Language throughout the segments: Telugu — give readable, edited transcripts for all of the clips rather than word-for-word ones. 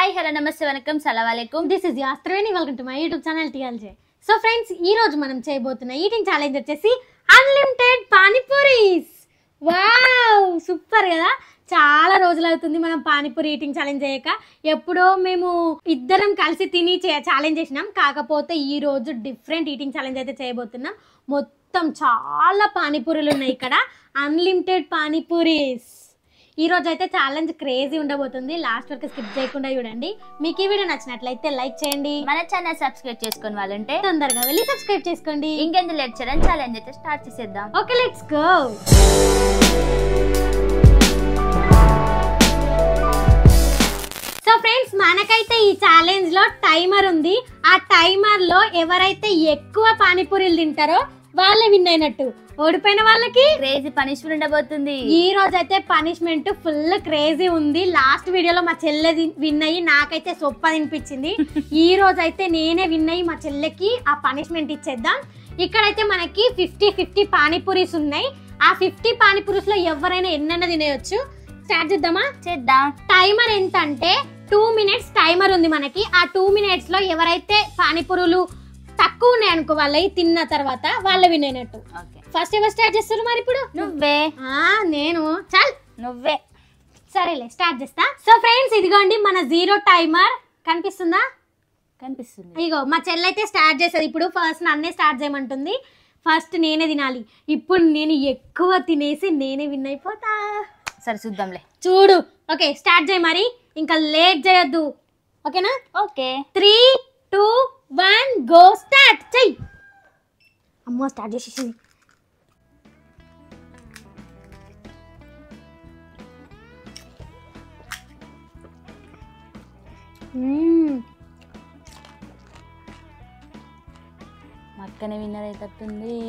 హాయ్ హలో నమస్తే వెల్కమ్ సలాం అలైకుం. దిస్ ఇస్ యాస్త్రేని. Welcome to my YouTube channel TLJ. So friends, ఈ రోజు మనం చేయబోతున్న ఈటింగ్ ఛాలెంజ్ వచ్చేసి అన్లిమిటెడ్ పానీపూరీస్. వావ్, సూపర్ కదా. చాలా రోజులు అవుతుంది మనం పానీపూరి ఈటింగ్ ఛాలెంజ్ చేయక. ఎప్పుడో మేము ఇద్దరం కలిసి తిని ఛాలెంజ్ చేసినాం. కాకపోతే ఈ రోజు డిఫరెంట్ ఈటింగ్ ఛాలెంజ్ అయితే చేయబోతున్నాం. మొత్తం చాలా పానీపూరీలు ఉన్నాయి ఇక్కడ. అన్లిమిటెడ్ పానీపూరీస్. ఈ రోజు అయితే ఛాలెంజ్ క్రేజీ ఉండబోతుంది. లాస్ట్ వరకు స్కిప్ చేయకుండా చూడండి. మీకు ఈ వీడియో నచ్చినట్లయితే లైక్ చేయండి. మన ఛానల్ సబ్స్క్రైబ్ చేసుకుని వాళ్ళంటే తొందరగా వెళ్ళి సబ్స్క్రైబ్ చేసుకోండి. ఇంకెందుకు లేట్ చేయడం, ఛాలెంజ్ అయితే స్టార్ట్ చేసేద్దాం. Okay, let's go. So friends, మనకైతే ఈ ఛాలెంజ్ లో టైమర్ ఉంది. ఆ టైమర్ లో ఎవరైతే ఎక్కువ పానీపూరీలు తింటారో వాళ్ళే విన్ అయినట్టు. ఓడిపోయిన వాళ్ళకి క్రేజీ పనిష్మెంట్ ఉండబోతుంది. ఈ రోజు అయితే పనిష్మెంట్ ఫుల్ క్రేజీ ఉంది. లాస్ట్ వీడియోలో మా చెల్లె విన్ అయ్యి నాకైతే సొప్ప తినిపించింది. ఈ రోజు అయితే నేనే విన్ అయ్యి మా చెల్లెకి ఆ పనిష్మెంట్ ఇచ్చేద్దాం. ఇక్కడైతే మనకి 50-50 పానీపూరీస్ ఉన్నాయి. ఆ 50 పానీపూరీస్ లో ఎవరైనా ఎన్నైనా తినేయొచ్చు. స్టార్ట్ చేద్దామా? చేద్దాం. టైమర్ ఎంత అంటే 2 minutes టైమర్ ఉంది మనకి. ఆ 2 minutes లో ఎవరైతే పానీపూరులు తక్కువ ఉన్నాయి అనుకో, వాళ్ళవి తిన్న తర్వాత వాళ్ళ విన్ అయినట్టు. ఫస్ట్ ఎవరు స్టార్ట్ చేస్తారు మరి? ఇప్పుడు నువ్వే. నేను. చల్ నువ్వే. సరేలే, స్టార్ట్ చేస్తా. సో ఫ్రెండ్స్, ఇదిగోండి మన జీరో టైమర్. కనిపిస్తుందా? కనిపిస్తుంది. ఇగో మా చెల్లి అయితే స్టార్ట్ చేస్తుంది. ఇప్పుడు ఫస్ట్ నన్నే స్టార్ట్ చేయమంటుంది. ఫస్ట్ నేనే తినాలి. ఇప్పుడు నేను ఎక్కువ తినేసి నేనే విన్ అయిపోతా. సరే చూద్దాంలే. చూడు. ఓకే, స్టార్ట్ చేయి మరి. ఇంకా లేట్ చేయొద్దు. ఓకేనా? ఓకే. 3, 2, 1 గో. స్టార్ట్ చెయ్యి. అమ్మో, స్టార్ట్ చేసేసింది. మక్కనే విన్నర్ అయితట్టుంది.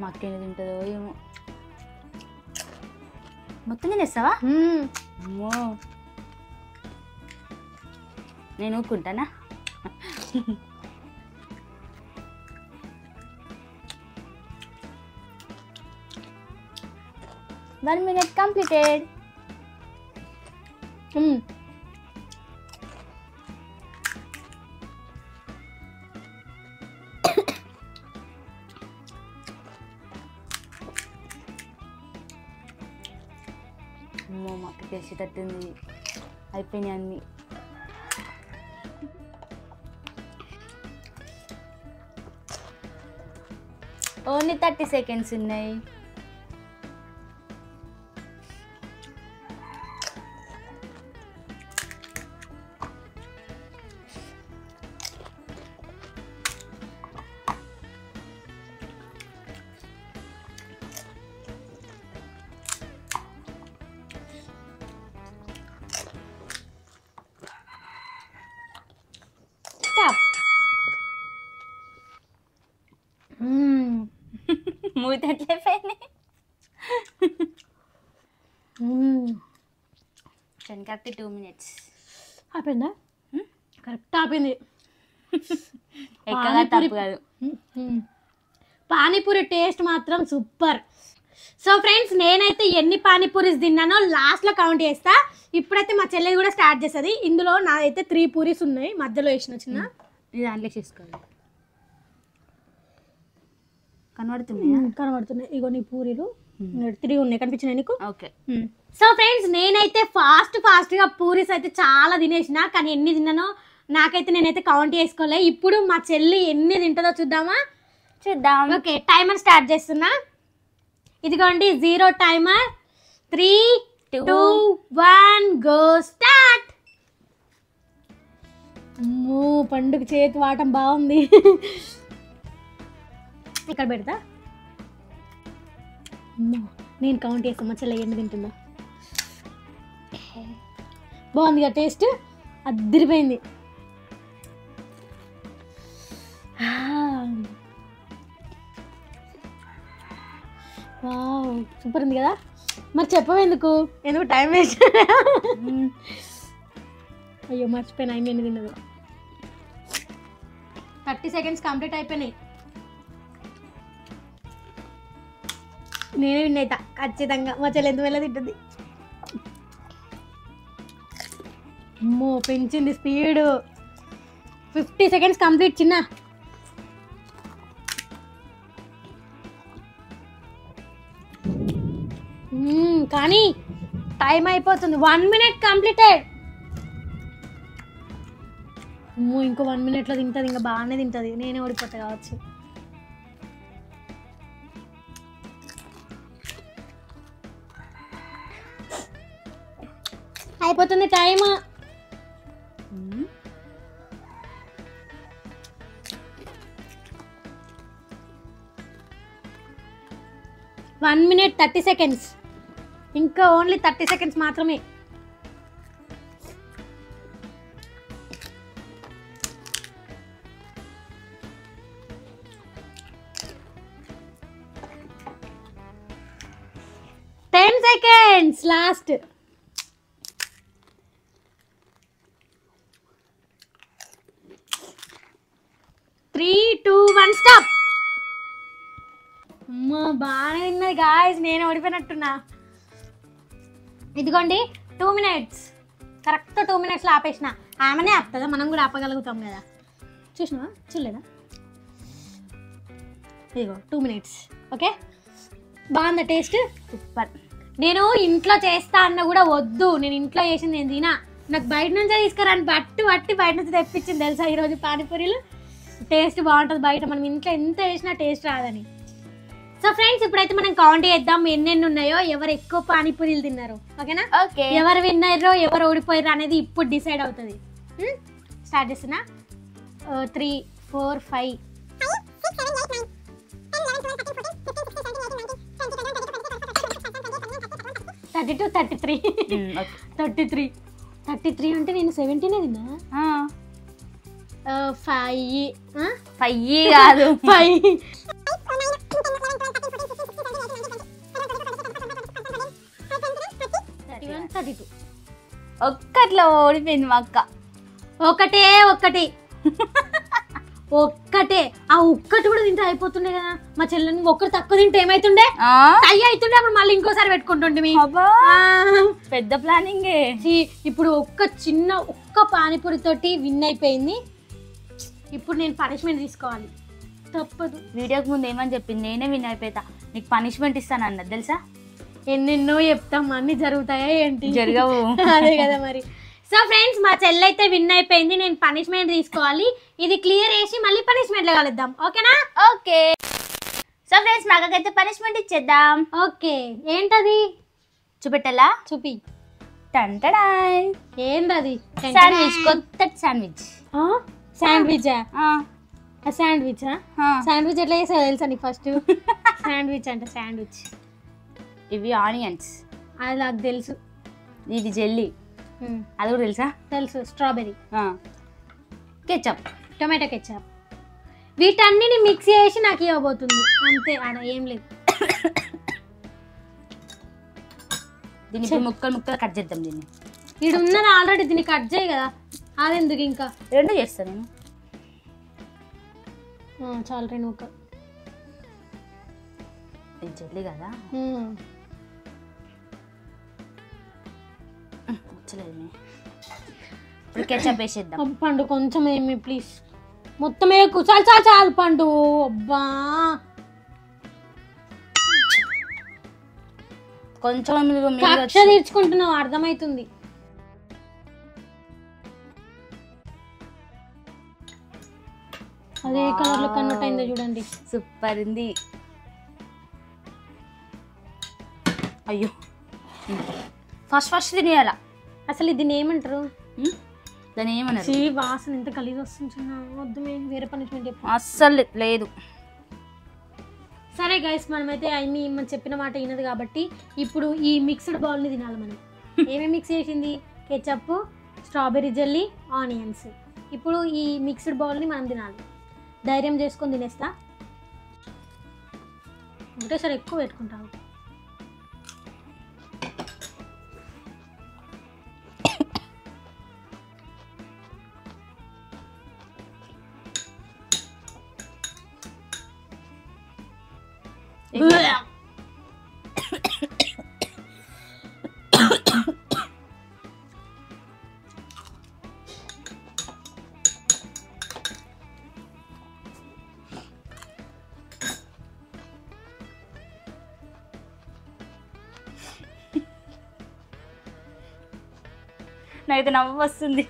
మక్కేనే తింటుందో ఏమో. మొత్తం తినేస్తావా? అమ్మో, నేను ఊరుకుంటానా? One minute completed. అమ్మో, మాకు తెలిసేటట్టుంది. అయిపోయినాయి అన్నీ. ఓన్లీ 30 seconds ఉన్నాయి. మూతట్లే పోయినాయి. Correct 2 minutes. ఆపిందా? కరెక్ట్ ఆపింది. ఎక్కగా తప్పు కాదు. పానీపూరి టేస్ట్ మాత్రం సూపర్. సో ఫ్రెండ్స్, నేనైతే ఎన్ని పానీపూరీస్ తిన్నానో లాస్ట్లో కౌంట్ చేస్తా. ఇప్పుడైతే మా చెల్లెది కూడా స్టార్ట్ చేస్తుంది. ఇందులో నాదైతే 3 పూరీస్ ఉన్నాయి. మధ్యలో వేసిన చిన్న ఇది దాంట్లో చేసుకోవాలి. కనబడుతున్నాయి. ఇగో నీ పూరీలు 3 ఉన్నాయి. కనిపించినాయి నీకు? ఓకే. సో ఫ్రెండ్స్, నేనైతే ఫాస్ట్ గా పూరీస్ అయితే చాలా తినేసిన. కానీ ఎన్ని తిన్నానో నేనైతే కౌంట్ చేసుకోలే. ఇప్పుడు మా చెల్లి ఎన్ని తింటుందో చూద్దామా? చూద్దాం. ఓకే, టైమర్ స్టార్ట్ చేస్తున్నా. ఇదిగోండి జీరో టైమర్. 3, 2, 1 గో. స్టార్ట్. అమ్మో, పండుగ చేతి వాటం బాగుంది. ఇక్కడ పెడతా. నేను కౌంట్ చేస్తాను. మా చెల్లి ఎన్ని తింటుందా? బాగుంది కదా టేస్ట్. అదిరిపోయింది. వావ్, సూపర్ ఉంది కదా. మరి చెప్పవు ఎందుకు టైం వేస్ట్? అయ్యో మర్చిపోయినా, అయిపోయింది తిన్నది. 30 seconds కంప్లీట్ అయిపోయినాయి. నేనే విన్ అవుతా ఖచ్చితంగా. మా చెల్లి ఎంత వెళ్ళ తింటుంది. అమ్మో పెంచింది స్పీడ్. 50 seconds కంప్లీట్ చిన్న. కానీ టైం అయిపోతుంది. 1 minute కంప్లీటెడ్. అమ్మో ఇంకో 1 minute తింటుంది. ఇంకా బాగానే తింటుంది. నేనే ఓడిపోతా కావచ్చు. అయిపోతుంది టైం. One 1 minute 30 seconds. ఇంకా ఓన్లీ 30 seconds మాత్రమే. seconds last. 3, 2, 1 స్టాప్. అమ్మా బాగానే తిన్నది గాయస్. నేను ఓడిపోయినట్టున్నా. ఇదిగోండి 2 minutes. కరెక్ట్ 2 minutesలో ఆపేసిన. ఆమెనే ఆపుతుందా, మనం కూడా ఆపగలుగుతాం కదా. చూసినావా? చూడలేదా? ఇదిగో 2 minutes. ఓకే బాగుందా టేస్ట్? సూపర్. నేను ఇంట్లో చేస్తా అన్న కూడా వద్దు. నేను ఇంట్లో చేసింది నేను తినా. నాకు బయట నుంచే తీసుకురాని బట్టి బయట నుంచి తెప్పించింది తెలుసా ఈరోజు పానీపూరీలు. టేస్ట్ బాగుంటుంది బయట. మనం ఇంట్లో ఎంత చేసినా టేస్ట్ రాదని. సో ఫ్రెండ్స్ ఇప్పుడైతే మనం కౌంట్ చేద్దాం ఎన్నెన్ని ఉన్నాయో, ఎవరు ఎక్కువ పానీపూరీలు తిన్నారు. ఓకేనా? ఓకే. ఎవరు విన్నారో ఎవరు ఓడిపోయారో అనేది ఇప్పుడు డిసైడ్ అవుతుంది. స్టార్ట్ చేస్తున్నా. 3, 4, 5. 32, 33. 33 అంటే నేను 17 తిన్నా. 5 కాదు 5. ఒక్కట్లో ఓడిపోయింది మా అక్క. ఒకటే ఆ ఒక్కటి కూడా తింటే అయిపోతుండే కదా. మా చెల్లెని ఒక్కటి తక్కువ తింటే ఏమైతుండే? అయ్యి అవుతుండే. అప్పుడు మళ్ళీ ఇంకోసారి పెట్టుకుంటుండే. పెద్ద ప్లానింగ్. ఇప్పుడు ఒక్క పానీపూరి తోటి విన్ అయిపోయింది. ఇప్పుడు నేను పనిష్మెంట్ తీసుకోవాలి, తప్పదు. వీడియోకి ముందు ఏమని చెప్పింది, నేనే విన్ అయిపోతా, నీకు పనిష్మెంట్ ఇస్తాను అన్నది తెలుసా. ఎన్నెన్నో చెప్తాం, అన్ని జరుగుతాయా ఏంటి? జరగవు. అదే కదా మరి. సో ఫ్రెండ్స్ మా చెల్లి అయితే విన్ అయిపోయింది. నేను పనిష్మెంట్ తీసుకోవాలి. ఇది క్లియర్ చేసి మళ్ళీ పనిష్మెంట్ లో కలుద్దాం. ఓకేనా? ఓకే. సో ఫ్రెండ్స్ మా అక్కకైతే పనిష్మెంట్ ఇచ్చేద్దాం. ఓకే ఏంటది చూపెట్టాలా? చూపి. టంటడాయ్. ఏందది? శాండ్విచ్. కొత్త శాండ్విచ్. శాండ్విచా? శాండ్విచా? శాండ్విచ్ ఎట్లా చేసావు తెలుసా నీకు? ఫస్ట్ శాండ్విచ్ అంటే శాండ్విచ్. ఇవి ఆనియన్స్. అది నాకు తెలుసు. ఇది జెల్లీ. అది కూడా తెలుసా? తెలుసు. స్ట్రాబెర్రీ. కెచప్. Tomato ketchup. వీటన్నిటిని మిక్స్ చేసి నాకు ఇవ్వబోతుంది అంతే. ఆడ ఏం లేదు. దీన్ని ముక్కలు కట్ చేద్దాం. దీన్ని ఇది ఉన్నది ఆల్రెడీ. దీన్ని కట్ చేయి కదా. అదెందుకు ఇంకా? రెండు చేస్తాను నేను. చాలు 2 ముక్కలు. ఇది జెల్లీ కదా. ఇప్పుడు కెచప్ వేసేద్దాం. పండు కొంచెం ఏమి ప్లీజ్. మొత్తం వేయకు. చాలు పండు. అబ్బా కొంచెం కక్ష తీర్చుకుంటున్నావు అర్థమవుతుంది. అదే కలర్ లో కన్వర్ట్ అయిందో చూడండి. సూపర్ ఉంది. అయ్యో ఫస్ట్ తినేయాల. అసలు దీన్ని ఏమంటారు? దాన్ని ఏమన్నారు? వాసన ఎంత గలీజ్ వస్తుంది. వద్దు, వేరే పనిష్మెంట్ చెప్పు. అస్సలు లేదు. సరే గైస్ మనమైతే మనం చెప్పిన మాట వినదు కాబట్టి ఇప్పుడు ఈ మిక్స్డ్ బౌల్ని తినాలి మనం. ఏమేమి మిక్స్ చేసింది? Ketchup, strawberry jelly, onions. ఇప్పుడు ఈ మిక్స్డ్ బౌల్ని మనం తినాలి. ధైర్యం చేసుకొని తినేస్తా. ఒకటేసారి ఎక్కువ పెట్టుకుంటాను. నాకైతే నవ్వు వస్తుంది.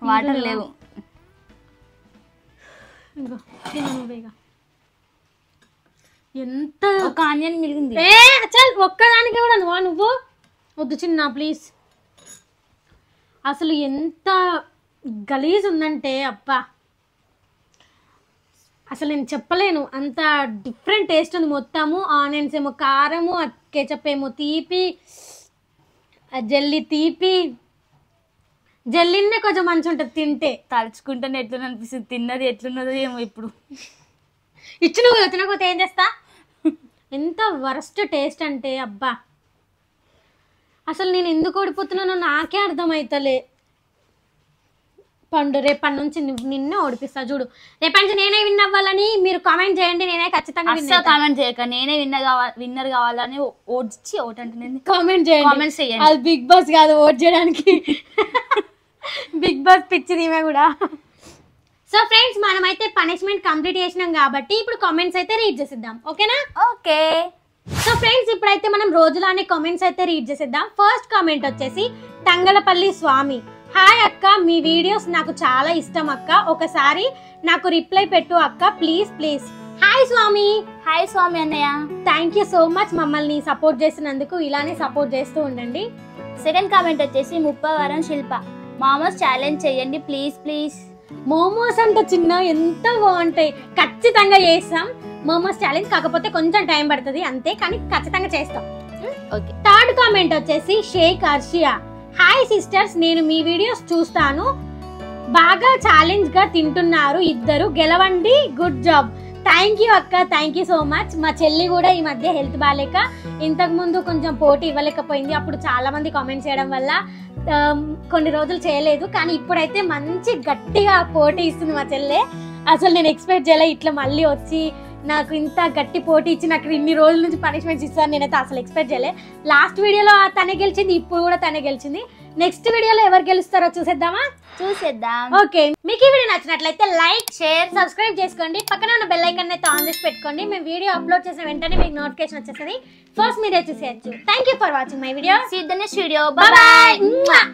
వాటర్ లేవు. ఎంత ఒక ఆనియన్ మిగిలింది. ఒక్కదానికి కూడా నువ్వు వద్దు చిన్న ప్లీజ్. అసలు ఎంత గలీజ్ ఉందంటే అబ్బా, అసలు నేను చెప్పలేను. అంత డిఫరెంట్ టేస్ట్ ఉంది. మొత్తము ఆనియన్స్ ఏమో కారము, కేచప్ ఏమో తీపి, జెల్లీ తీపి. జెల్లీనే కొంచెం మంచి ఉంటుంది తింటే. తలుచుకుంటేనే ఎట్లా అనిపిస్తుంది. తిన్నది ఎట్లున్నదో ఏమో ఇప్పుడు. ఇచ్చి నువ్వు తినకపోతే ఏం చేస్తా? ఎంత వరస్ట్ టేస్ట్ అంటే అబ్బా, అసలు నేను ఎందుకు ఓడిపోతున్నానో నాకే అర్థమవుతలే. పండు రేపటి నుంచి నిన్నే ఓడిపిస్తా చూడు. రేపటి నుంచి నేనే విన్ అవ్వాలని మీరు కామెంట్ చేయండి. నేనే ఖచ్చితంగా కామెంట్ చేయక నేనే విన్నర్ కావాలని ఓట్చి ఓట్ అంటే కామెంట్ చేయండి. అది బిగ్ బాస్ కాదు ఓట్ చేయడానికి. బిగ్ బాస్ పిచ్చిది ఈమె కూడా. సో ఫ్రెండ్స్, మనమైతే పనిష్మెంట్ కంప్లీట్ చేసినాం కాబట్టి ఇప్పుడు కామెంట్స్ అయితే రీడ్ చేసేద్దాం. ఓకేనా? ఓకే. సో ఫ్రెండ్స్, ఇప్పుడైతే మనం రోజులానే కామెంట్స్ అయితే రీడ్ చేసేద్దాం. ఫస్ట్ కామెంట్ వచ్చేసి తంగలపల్లి స్వామి. హాయ్ అక్క, మీ వీడియోస్ నాకు చాలా ఇష్టం అక్క, ఒకసారి నాకు రిప్లై పెట్టు అక్క please please. Hi Swami. Hi Swami అన్నయ్య. థ్యాంక్ యూ సో మచ్ మమ్మల్ని సపోర్ట్ చేసినందుకు. ఇలానే సపోర్ట్ చేస్తూ ఉండండి. సెకండ్ కామెంట్ వచ్చేసి ముప్పవరం శిల్ప. మామోస్ ఛాలెంజ్ చేయండి ప్లీజ్ ప్లీజ్. మోమోస్ అంత చిన్న ఎంత బాగుంటాయి. ఖచ్చితంగా చేస్తాం మోమోస్ ఛాలెంజ్. కాకపోతే కొంచెం టైం పడుతుంది అంతే, కానీ ఖచ్చితంగా చేస్తాం. ఓకే. థర్డ్ కామెంట్ వచ్చేసి షేక్ అర్షియా. హాయ్ సిస్టర్స్, నేను మీ వీడియోస్ చూస్తాను, బాగా ఛాలెంజ్ గా తింటున్నారు ఇద్దరు, గెలవండి, గుడ్ జాబ్. థ్యాంక్ యూ అక్క, థ్యాంక్ యూ సో మచ్. మా చెల్లి కూడా ఈ మధ్య హెల్త్ బాగాలేక ఇంతకు ముందు కొంచెం పోటీ ఇవ్వలేకపోయింది. అప్పుడు చాలా మంది కామెంట్ చేయడం వల్ల కొన్ని రోజులు చేయలేదు, కానీ ఇప్పుడైతే మంచి గట్టిగా పోటీ ఇస్తుంది మా చెల్లె. అసలు నేను ఎక్స్పెక్ట్ చేయలే ఇట్లా మళ్ళీ వచ్చి నాకు ఇంత గట్టి పోటీ ఇచ్చి నాకు ఇన్ని రోజుల నుంచి పనిష్మెంట్స్ ఇస్తాను నేనైతే అసలు ఎక్స్పెక్ట్ చేయలే. లాస్ట్ వీడియోలో తనే గెలిచింది, ఇప్పుడు కూడా తనే గెలిచింది. నెక్స్ట్ వీడియోలో ఎవరు గెలుస్తారో చూసేద్దాం. ఓకే, మీకు ఈ వీడియో నచ్చినట్లయితే లైక్, షేర్, సబ్స్క్రైబ్ చేసుకోండి. పక్కన ఉన్న బెల్ ఐకాన్ అయితే ఆన్ చేసి పెట్టుకోండి. మేము వీడియో అప్లోడ్ చేసిన వెంటనే మీకు నోటిఫికేషన్ వచ్చేస్తుంది. ఫస్ట్ మీరే చూసేయచ్చు. Thank you for watching my video. See you in the next video. Bye by.